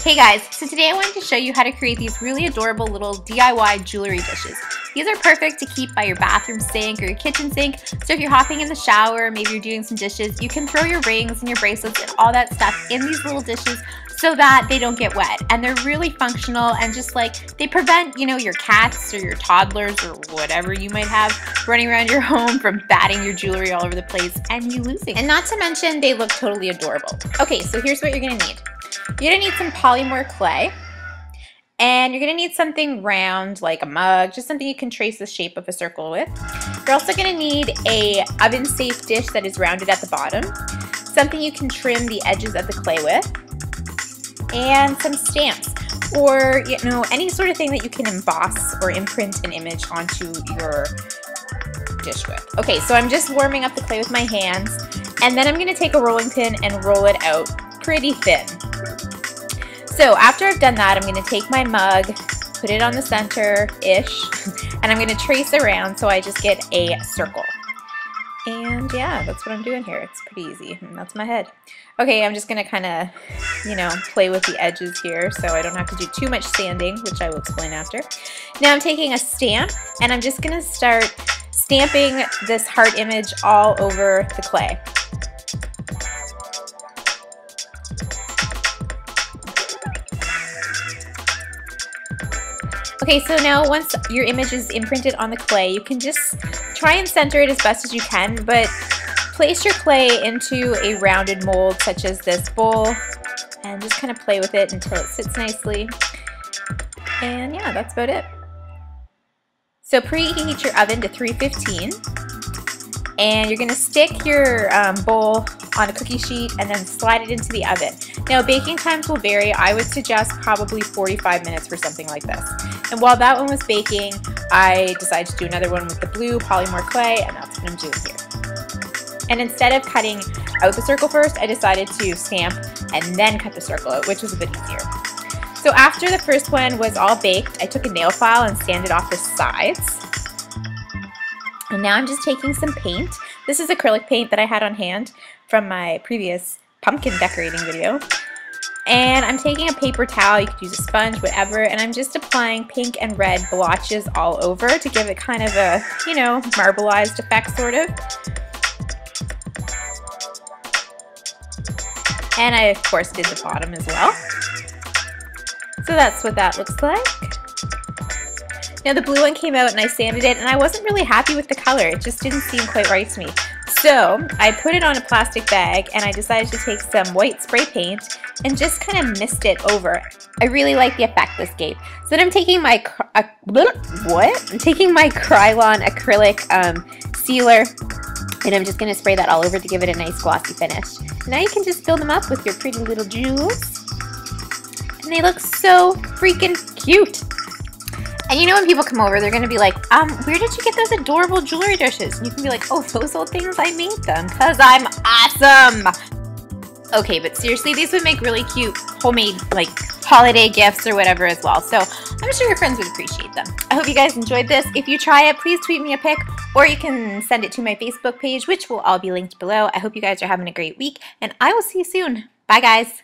Hey guys, so today I wanted to show you how to create these really adorable little DIY jewelry dishes. These are perfect to keep by your bathroom sink or your kitchen sink, so if you're hopping in the shower, maybe you're doing some dishes, you can throw your rings and your bracelets and all that stuff in these little dishes so that they don't get wet. And they're really functional and just like, they prevent, your cats or your toddlers or whatever you might have running around your home from batting your jewelry all over the place and you losing. And not to mention, they look totally adorable. Okay, so here's what you're gonna need. You're gonna need some polymorph clay, and you're gonna need something round like a mug, just something you can trace the shape of a circle with. You're also gonna need a oven-safe dish that is rounded at the bottom, something you can trim the edges of the clay with, and some stamps, or any sort of thing that you can emboss or imprint an image onto your dish with. Okay, so I'm just warming up the clay with my hands, and then I'm gonna take a rolling pin and roll it out pretty thin. So after I've done that, I'm going to take my mug, put it on the center-ish, and I'm going to trace around so I just get a circle. And yeah, that's what I'm doing here. It's pretty easy. And that's my head. Okay, I'm just going to kind of, play with the edges here so I don't have to do too much sanding, which I will explain after. Now I'm taking a stamp, and I'm just going to start stamping this heart image all over the clay. Okay, so now once your image is imprinted on the clay, you can just try and center it as best as you can, but place your clay into a rounded mold such as this bowl and just kind of play with it until it sits nicely. And yeah, that's about it. So preheat your oven to 315, and you're going to stick your bowl on a cookie sheet and then slide it into the oven. Now baking times will vary. I would suggest probably 45 minutes for something like this. And while that one was baking, I decided to do another one with the blue polymorph clay, and that's what I'm doing here. And instead of cutting out the circle first, I decided to stamp and then cut the circle out, which was a bit easier. So after the first one was all baked, I took a nail file and sanded off the sides. And now I'm just taking some paint. This is acrylic paint that I had on hand from my previous pumpkin decorating video. And I'm taking a paper towel, you could use a sponge, whatever, and I'm just applying pink and red blotches all over to give it kind of a, marbleized effect, sort of. And I, of course, did the bottom as well. So that's what that looks like. Now the blue one came out and I sanded it, and I wasn't really happy with the color. It just didn't seem quite right to me. So I put it on a plastic bag and I decided to take some white spray paint and just kind of mist it over. I really like the effect this gave. So then I'm taking my Krylon acrylic sealer, and I'm just going to spray that all over to give it a nice glossy finish. Now you can just fill them up with your pretty little jewels, and they look so freaking cute. And when people come over, they're going to be like, where did you get those adorable jewelry dishes? And you can be like, oh, those old things, I made them because I'm awesome. Okay, but seriously, these would make really cute homemade, like, holiday gifts or whatever as well. So I'm sure your friends would appreciate them. I hope you guys enjoyed this. If you try it, please tweet me a pic, or you can send it to my Facebook page, which will all be linked below. I hope you guys are having a great week, and I will see you soon. Bye, guys.